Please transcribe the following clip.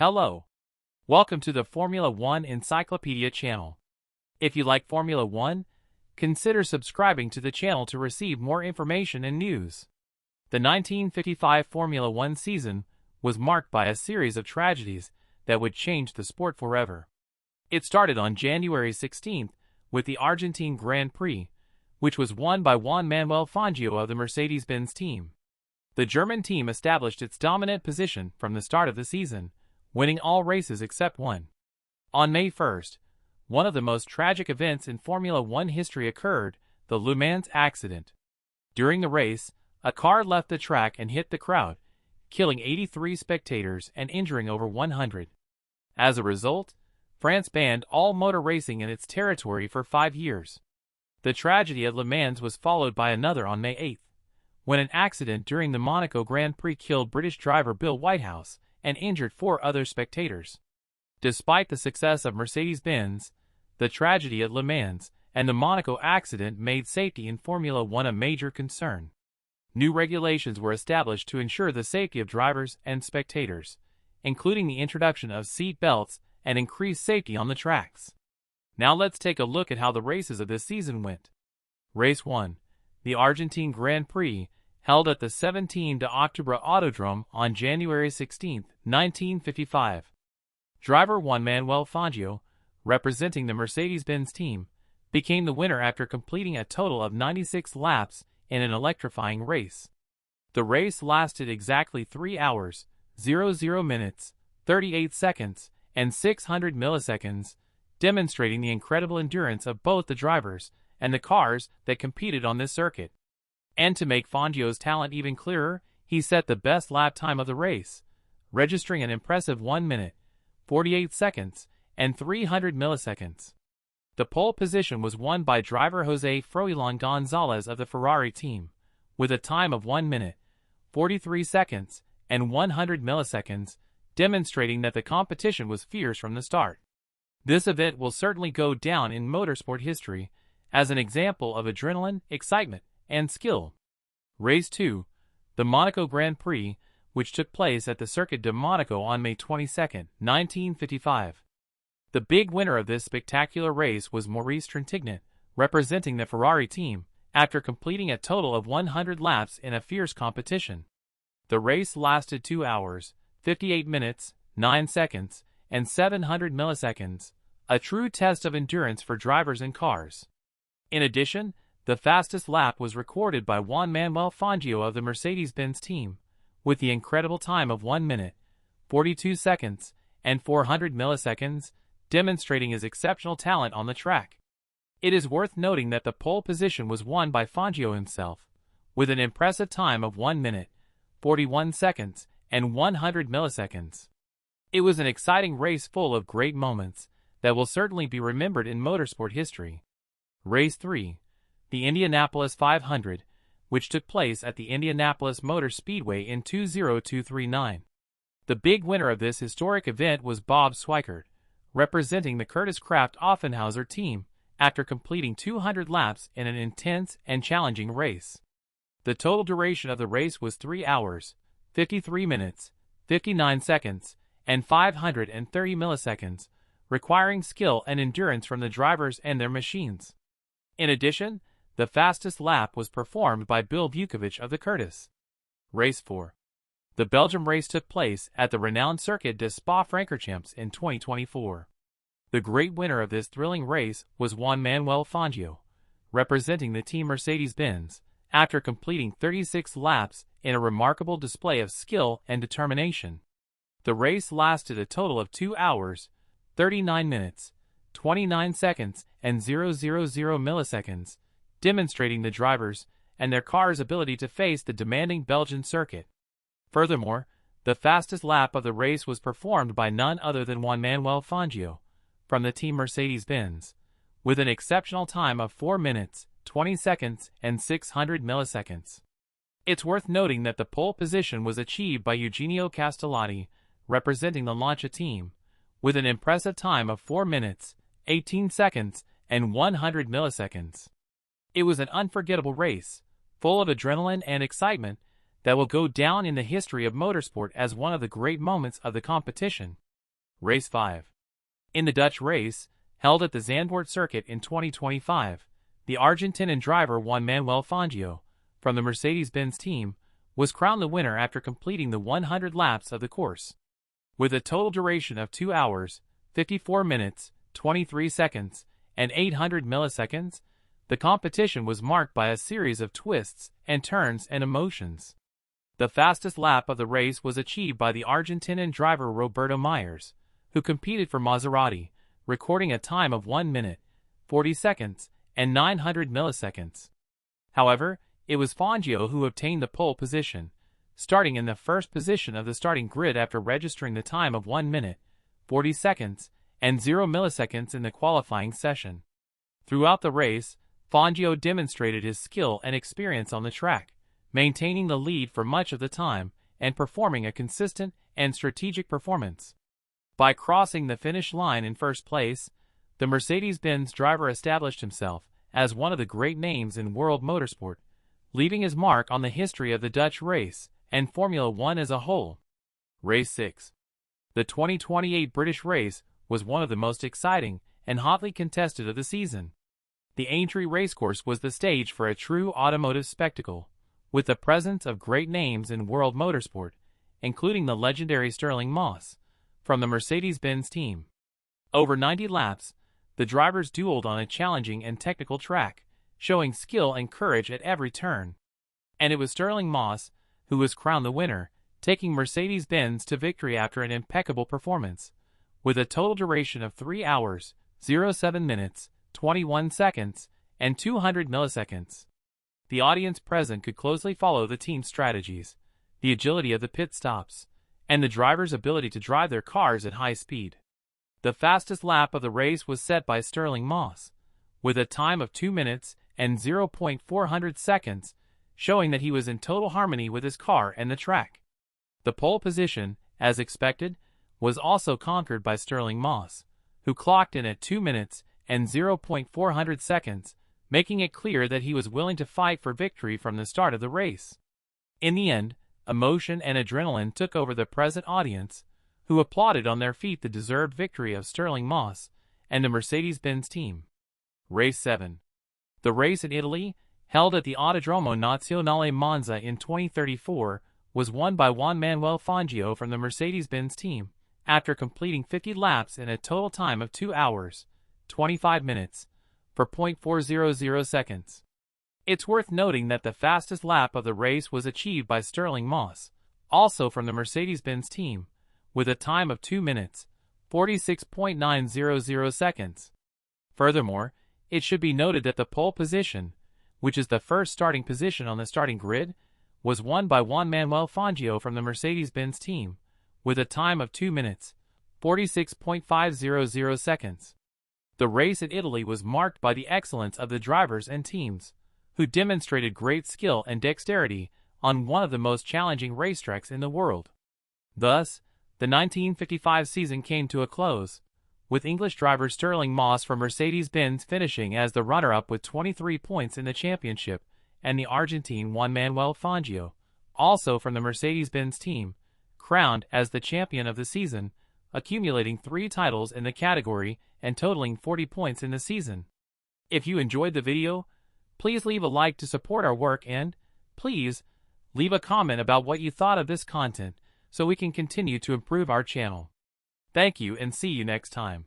Hello. Welcome to the Formula 1 Encyclopedia channel. If you like Formula 1, consider subscribing to the channel to receive more information and news. The 1955 Formula 1 season was marked by a series of tragedies that would change the sport forever. It started on January 16th with the Argentine Grand Prix, which was won by Juan Manuel Fangio of the Mercedes-Benz team. The German team established its dominant position from the start of the season, winning all races except one. On May 1st, one of the most tragic events in Formula 1 history occurred, the Le Mans accident. During the race, a car left the track and hit the crowd, killing 83 spectators and injuring over 100. As a result, France banned all motor racing in its territory for 5 years. The tragedy at Le Mans was followed by another on May 8th, when an accident during the Monaco Grand Prix killed British driver Bill Whitehouse and injured 4 other spectators. Despite the success of Mercedes-Benz, the tragedy at Le Mans and the Monaco accident made safety in Formula 1 a major concern. New regulations were established to ensure the safety of drivers and spectators, including the introduction of seat belts and increased safety on the tracks. Now let's take a look at how the races of this season went. Race 1, the Argentine Grand Prix, held at the 17 de Octubre Autodrome on January 16, 1955. Driver Juan Manuel Fangio, representing the Mercedes-Benz team, became the winner after completing a total of 96 laps in an electrifying race. The race lasted exactly 3 hours, 00 minutes, 38 seconds, and 600 milliseconds, demonstrating the incredible endurance of both the drivers and the cars that competed on this circuit. And to make Fangio's talent even clearer, he set the best lap time of the race, registering an impressive 1 minute, 48 seconds, and 300 milliseconds. The pole position was won by driver José Froilán González of the Ferrari team, with a time of 1 minute, 43 seconds, and 100 milliseconds, demonstrating that the competition was fierce from the start. This event will certainly go down in motorsport history as an example of adrenaline, excitement, and skill. Race 2, the Monaco Grand Prix, which took place at the Circuit de Monaco on May 22, 1955. The big winner of this spectacular race was Maurice Trintignant, representing the Ferrari team, after completing a total of 100 laps in a fierce competition. The race lasted 2 hours, 58 minutes, 9 seconds, and 700 milliseconds, a true test of endurance for drivers and cars. In addition, the fastest lap was recorded by Juan Manuel Fangio of the Mercedes-Benz team, with the incredible time of 1 minute, 42 seconds, and 400 milliseconds, demonstrating his exceptional talent on the track. It is worth noting that the pole position was won by Fangio himself, with an impressive time of 1 minute, 41 seconds, and 100 milliseconds. It was an exciting race full of great moments that will certainly be remembered in motorsport history. Race 3, the Indianapolis 500, which took place at the Indianapolis Motor Speedway in 20239. The big winner of this historic event was Bob Swickert, representing the Curtis Kraft Offenhauser team, after completing 200 laps in an intense and challenging race. The total duration of the race was 3 hours, 53 minutes, 59 seconds, and 530 milliseconds, requiring skill and endurance from the drivers and their machines. In addition, the fastest lap was performed by Bill Vukovic of the Curtis. Race 4. The Belgium race took place at the renowned Circuit de Spa-Francorchamps in 2024. The great winner of this thrilling race was Juan Manuel Fangio, representing the team Mercedes-Benz, after completing 36 laps in a remarkable display of skill and determination. The race lasted a total of 2 hours, 39 minutes, 29 seconds, and 000 milliseconds, demonstrating the drivers and their cars' ability to face the demanding Belgian circuit. Furthermore, the fastest lap of the race was performed by none other than Juan Manuel Fangio, from the team Mercedes-Benz, with an exceptional time of 4 minutes, 20 seconds, and 600 milliseconds. It's worth noting that the pole position was achieved by Eugenio Castellotti, representing the Lancia team, with an impressive time of 4 minutes, 18 seconds, and 100 milliseconds. It was an unforgettable race, full of adrenaline and excitement, that will go down in the history of motorsport as one of the great moments of the competition. Race 5. In the Dutch race, held at the Zandvoort circuit in 2025, the Argentine driver Juan Manuel Fangio, from the Mercedes-Benz team, was crowned the winner after completing the 100 laps of the course. With a total duration of 2 hours, 54 minutes, 23 seconds, and 800 milliseconds, the competition was marked by a series of twists and turns and emotions. The fastest lap of the race was achieved by the Argentine driver Roberto Meyers, who competed for Maserati, recording a time of 1 minute, 40 seconds, and 900 milliseconds. However, it was Fangio who obtained the pole position, starting in the first position of the starting grid after registering the time of 1 minute, 40 seconds, and 0 milliseconds in the qualifying session. Throughout the race, Fangio demonstrated his skill and experience on the track, maintaining the lead for much of the time and performing a consistent and strategic performance. By crossing the finish line in first place, the Mercedes-Benz driver established himself as one of the great names in world motorsport, leaving his mark on the history of the Dutch race and Formula 1 as a whole. Race 6. The 2028 British race was one of the most exciting and hotly contested of the season. The Aintree racecourse was the stage for a true automotive spectacle, with the presence of great names in world motorsport, including the legendary Stirling Moss, from the Mercedes-Benz team. Over 90 laps, the drivers dueled on a challenging and technical track, showing skill and courage at every turn. And it was Stirling Moss who was crowned the winner, taking Mercedes-Benz to victory after an impeccable performance, with a total duration of 3 hours, 07 minutes, 21 seconds, and 200 milliseconds. The audience present could closely follow the team's strategies, the agility of the pit stops, and the drivers' ability to drive their cars at high speed. The fastest lap of the race was set by Stirling Moss, with a time of 2 minutes and 0.400 seconds, showing that he was in total harmony with his car and the track. The pole position, as expected, was also conquered by Stirling Moss, who clocked in at 2 minutes and 0.400 seconds, making it clear that he was willing to fight for victory from the start of the race. In the end, emotion and adrenaline took over the present audience, who applauded on their feet the deserved victory of Stirling Moss and the Mercedes-Benz team. Race 7. The race in Italy, held at the Autodromo Nazionale Monza in 2034, was won by Juan Manuel Fangio from the Mercedes-Benz team, after completing 50 laps in a total time of 2 hours, 25 minutes, for 0.400 seconds. It's worth noting that the fastest lap of the race was achieved by Stirling Moss, also from the Mercedes-Benz team, with a time of 2 minutes, 46.900 seconds. Furthermore, it should be noted that the pole position, which is the first starting position on the starting grid, was won by Juan Manuel Fangio from the Mercedes-Benz team, with a time of 2 minutes, 46.500 seconds. The race in Italy was marked by the excellence of the drivers and teams, who demonstrated great skill and dexterity on one of the most challenging racetracks in the world. Thus, the 1955 season came to a close, with English driver Stirling Moss from Mercedes-Benz finishing as the runner-up with 23 points in the championship, and the Argentine Juan Manuel Fangio, also from the Mercedes-Benz team, crowned as the champion of the season, accumulating 3 titles in the category and totaling 40 points in the season. If you enjoyed the video, please leave a like to support our work and, please, leave a comment about what you thought of this content so we can continue to improve our channel. Thank you and see you next time.